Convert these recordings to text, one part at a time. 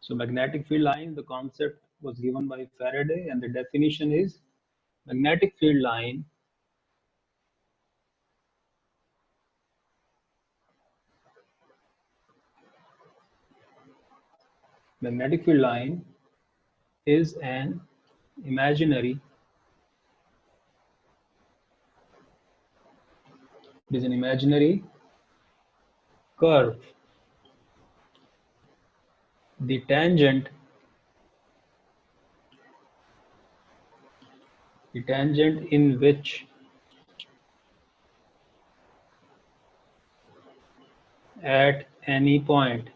So magnetic field line, the concept was given by Faraday, and the definition is magnetic field line is an imaginary curve. The tangent in which at any point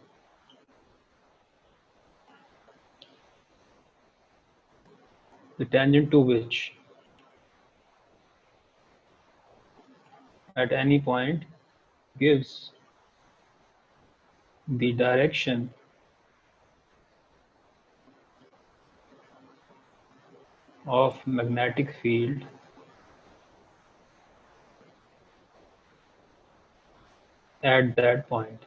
the tangent to which at any point gives the direction of magnetic field at that point.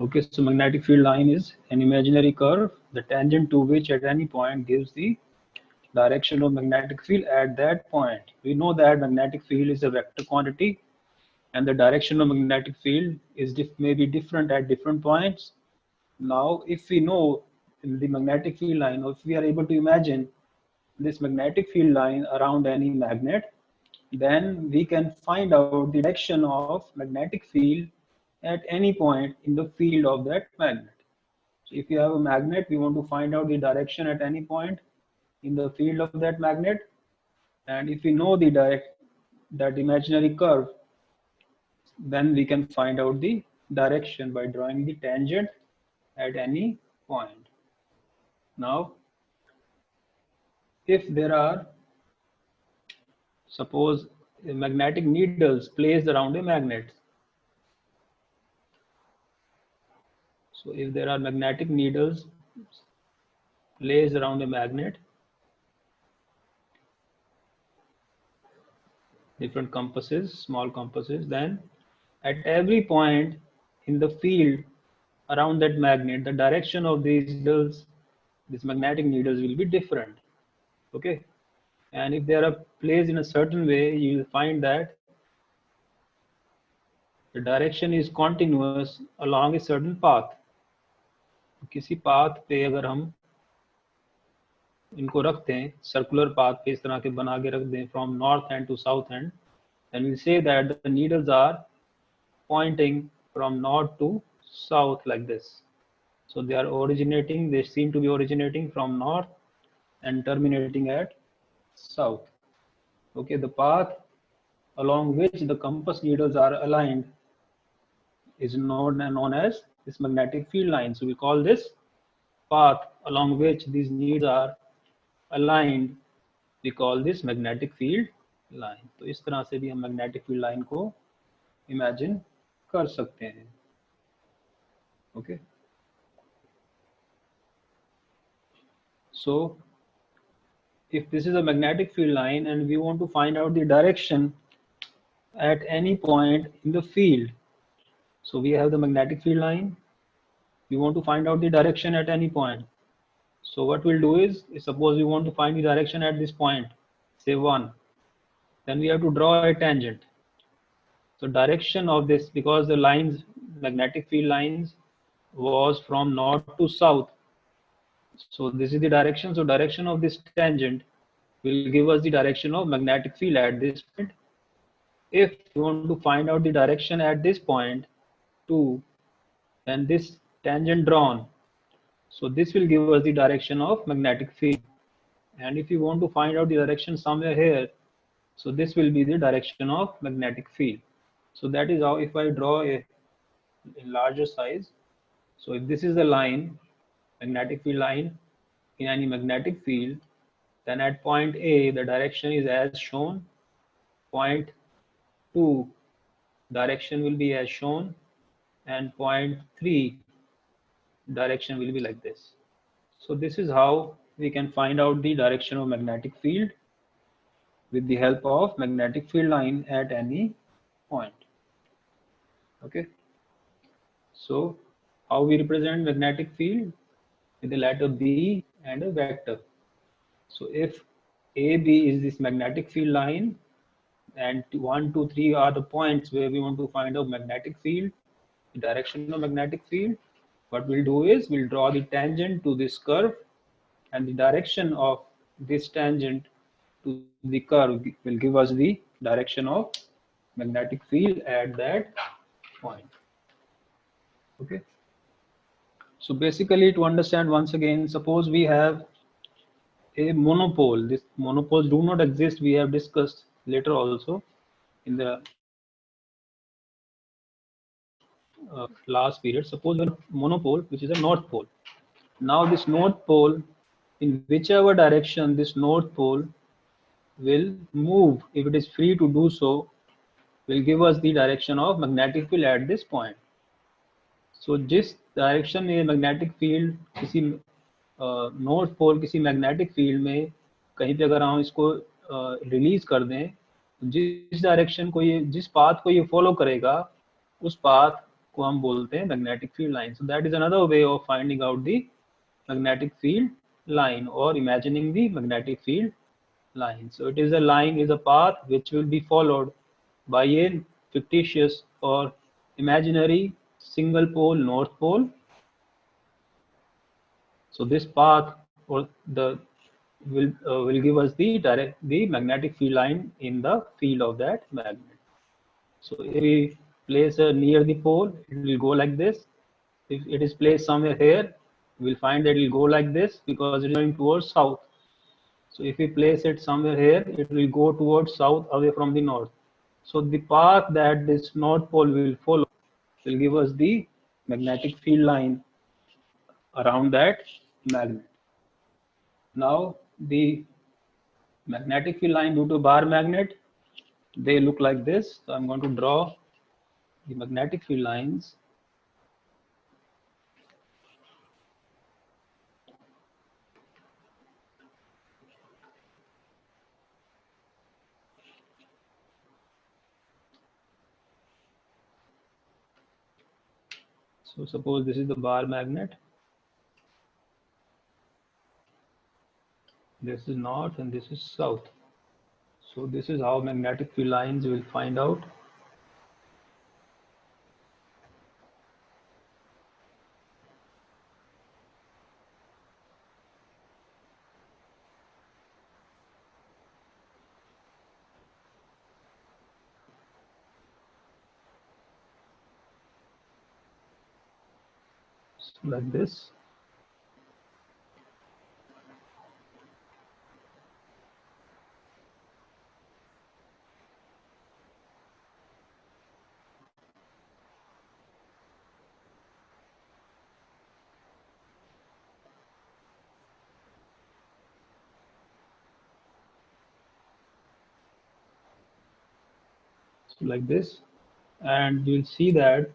Okay, so magnetic field line is an imaginary curve, the tangent to which at any point gives the direction of magnetic field at that point. We know that magnetic field is a vector quantity, and the direction of magnetic field is may be different at different points. Now, if we know the magnetic field line, or if we are able to imagine this magnetic field line around any magnet, then we can find out the direction of magnetic field at any point in the field of that magnet. So if you have a magnet, we want to find out the direction at any point in the field of that magnet, and if we know the that imaginary curve, then we can find out the direction by drawing the tangent at any point. Now, if there are, suppose, magnetic needles placed around a magnet. So if there are magnetic needles placed around a magnet, different compasses, small compasses, then at every point in the field around that magnet, the direction of these needles, these magnetic needles, will be different. Okay, and if they are placed in a certain way, you will find that the direction is continuous along a certain path. किसी path पे अगर हम इनको रखते हैं circular path पे इस तरह के बना के रख दें from north end to south end, then we say that the needles are pointing from north to south like this. So they are originating, they seem to be originating from north and terminating at south. Okay, the path along which the compass needles are aligned is known as this magnetic field line. So we call this path along which these needles are aligned, we call this magnetic field line. तो इस तरह से भी हम magnetic field line को imagine कर सकते हैं. Okay. So if this is a magnetic field line and we want to find out the direction at any point in the field, so we have the magnetic field line, we want to find out the direction at any point. So what we'll do is suppose we want to find the direction at this point, say 1, then we have to draw a tangent. So direction of this, because the lines, magnetic field lines, was from north to south, so this is the direction. So direction of this tangent will give us the direction of magnetic field at this point. If you want to find out the direction at this point 2, then this tangent drawn, so this will give us the direction of magnetic field. And if you want to find out the direction somewhere here, so this will be the direction of magnetic field. So that is how, if I draw a larger size, so if this is the line, magnetic field line in any magnetic field, then at point A the direction is as shown, point 2 direction will be as shown, and point 3 direction will be like this. So this is how we can find out the direction of magnetic field with the help of magnetic field line at any point. Okay, so how we represent magnetic field? With the letter B and a vector. So if AB is this magnetic field line, and 1, 2, 3 are the points where we want to find out magnetic field, the direction of magnetic field, what we'll do is we'll draw the tangent to this curve, and the direction of this tangent to the curve will give us the direction of magnetic field at that point. Okay. So basically, to understand once again, suppose we have a monopole. This monopoles do not exist. We have discussed later also in the last period. Suppose we have a monopole, which is a north pole. Now this north pole, in whichever direction this north pole will move, if it is free to do so, will give us the direction of magnetic field at this point. So जिस direction में magnetic field किसी north pole किसी magnetic field में कहीं पे अगर हम इसको रिलीज कर दें, जिस डायरेक्शन को ये जिस पाथ को ये फॉलो करेगा, उस पाथ को हम बोलते हैं magnetic field line. So that is another way of finding out the magnetic field line or imagining the magnetic field line. So it is a line is a path which will be followed by a fictitious or imaginary single pole north pole. So this path or the will give us the magnetic field line in the field of that magnet. So if we place it near the pole, it will go like this. If it is placed somewhere here, we'll find that it will go like this because it is going towards south. So if we place it somewhere here, it will go towards south away from the north. So the path that this north pole will follow will give us the magnetic field line around that magnet. Now the magnetic field line due to bar magnet, they look like this. So I'm going to draw the magnetic field lines. So suppose this is the bar magnet. This is north and this is south. So this is how magnetic field lines will find out. Like this. So like this, and you'll see that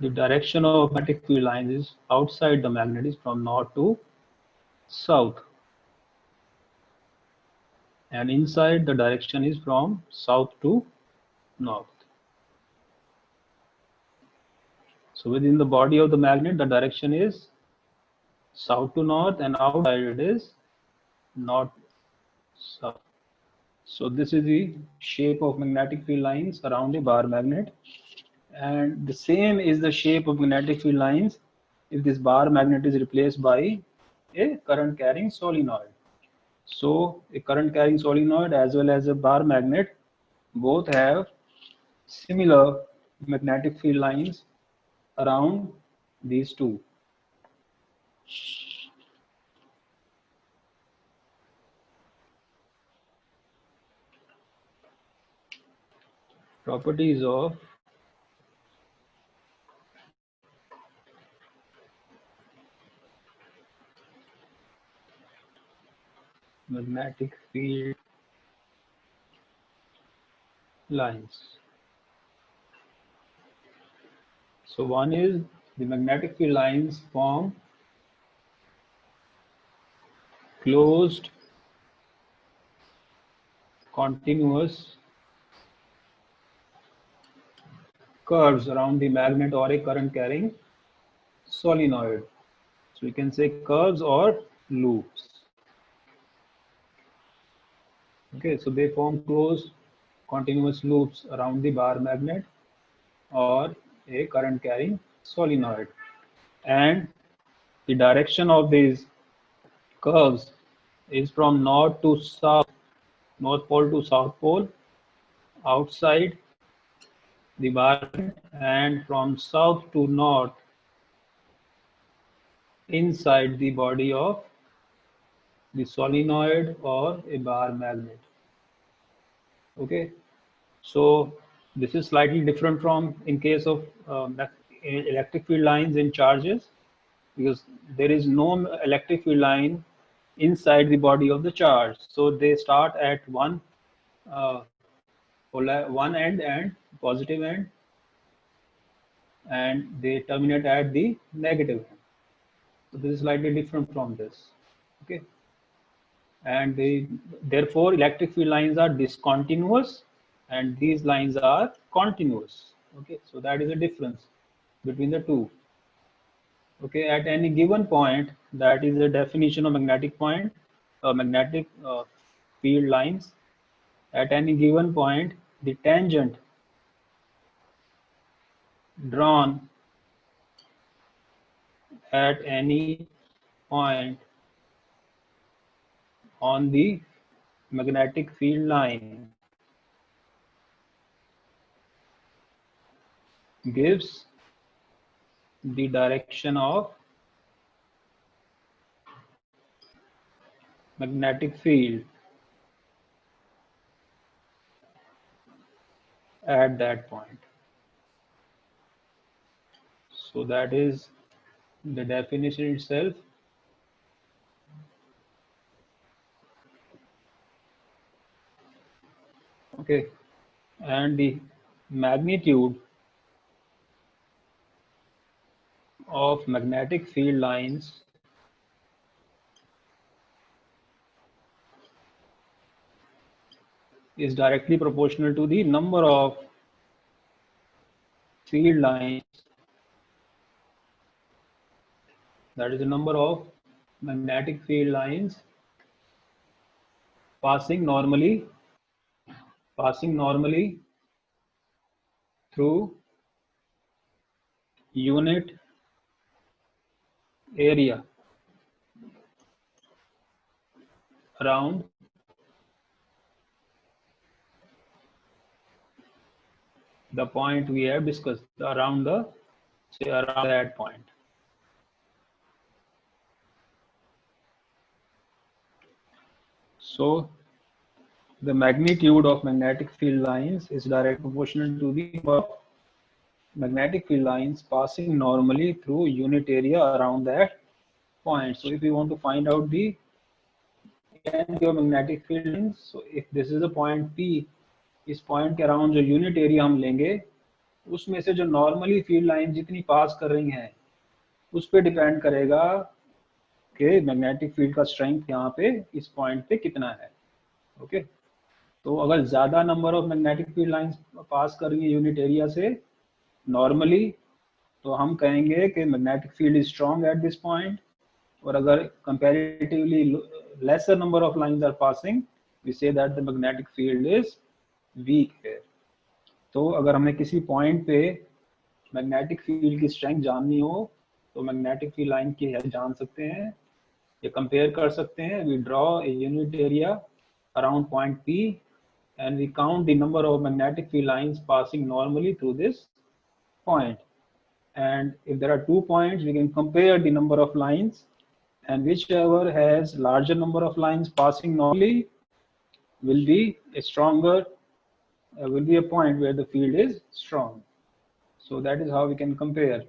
the direction of magnetic field lines is outside the magnet is from north to south, and inside the direction is from south to north. So within the body of the magnet, the direction is south to north, and outside it is north south. So this is the shape of magnetic field lines around a bar magnet, and the same is the shape of magnetic field lines if this bar magnet is replaced by a current carrying solenoid. So a current carrying solenoid as well as a bar magnet both have similar magnetic field lines around these two. Properties of magnetic field lines. So one is the magnetic field lines form closed continuous curves around the magnet or a current carrying solenoid. So we can say curves or loops. Okay, so they form closed continuous loops around the bar magnet or a current carrying solenoid. And the direction of these curves is from north to south, north pole to south pole, outside the bar, and from south to north inside the body of the solenoid or a bar magnet. Okay, so this is slightly different from in case of electric field lines in charges, because there is no electric field line inside the body of the charge. So they start at uh, one end and positive end, and they terminate at the negative end. So this is slightly different from this. Okay, and therefore electric field lines are discontinuous, and these lines are continuous. Okay, so that is a difference between the two. Okay, at any given point, that is the definition of magnetic point, magnetic field lines. At any given point, the tangent drawn at any point on the magnetic field line gives the direction of magnetic field at that point. So that is the definition itself. Okay, and the magnitude of magnetic field lines is directly proportional to the number of field lines, that is the number of magnetic field lines passing normally through unit area around the point we have discussed, around that point. So the magnitude of magnetic field lines is directly proportional to the number of magnetic field lines passing normally through unit area around that point. So if we want to find out the intensity of magnetic field lines, so if this is a point P, इस point के around जो unit area हम लेंगे उसमें से जो normally field line जितनी पास कर रही हैं उस पर डिपेंड करेगा कि मैग्नेटिक फील्ड का स्ट्रेंथ यहाँ पे इस पॉइंट पे कितना है. ओके, तो अगर ज़्यादा number of magnetic field lines pass कर रही है यूनिट एरिया से नॉर्मली, तो हम कहेंगे कि magnetic field is strong at this point. और अगर comparatively lesser number of lines are passing, we say that the magnetic field is weak है. तो अगर हमें किसी पॉइंट पे मैग्नेटिक फील्ड की स्ट्रेंथ जाननी हो तो मैग्नेटिक फील्ड लाइन की हेल्प जान सकते हैं या कंपेयर कर सकते हैं. We draw a unit area around point P and we count the number of magnetic field lines passing normally through this point. And if there are 2 points, we can compare the number of lines, and whichever has larger number of lines passing normally will be a stronger, will be a point where the field is strong. So that is how we can compare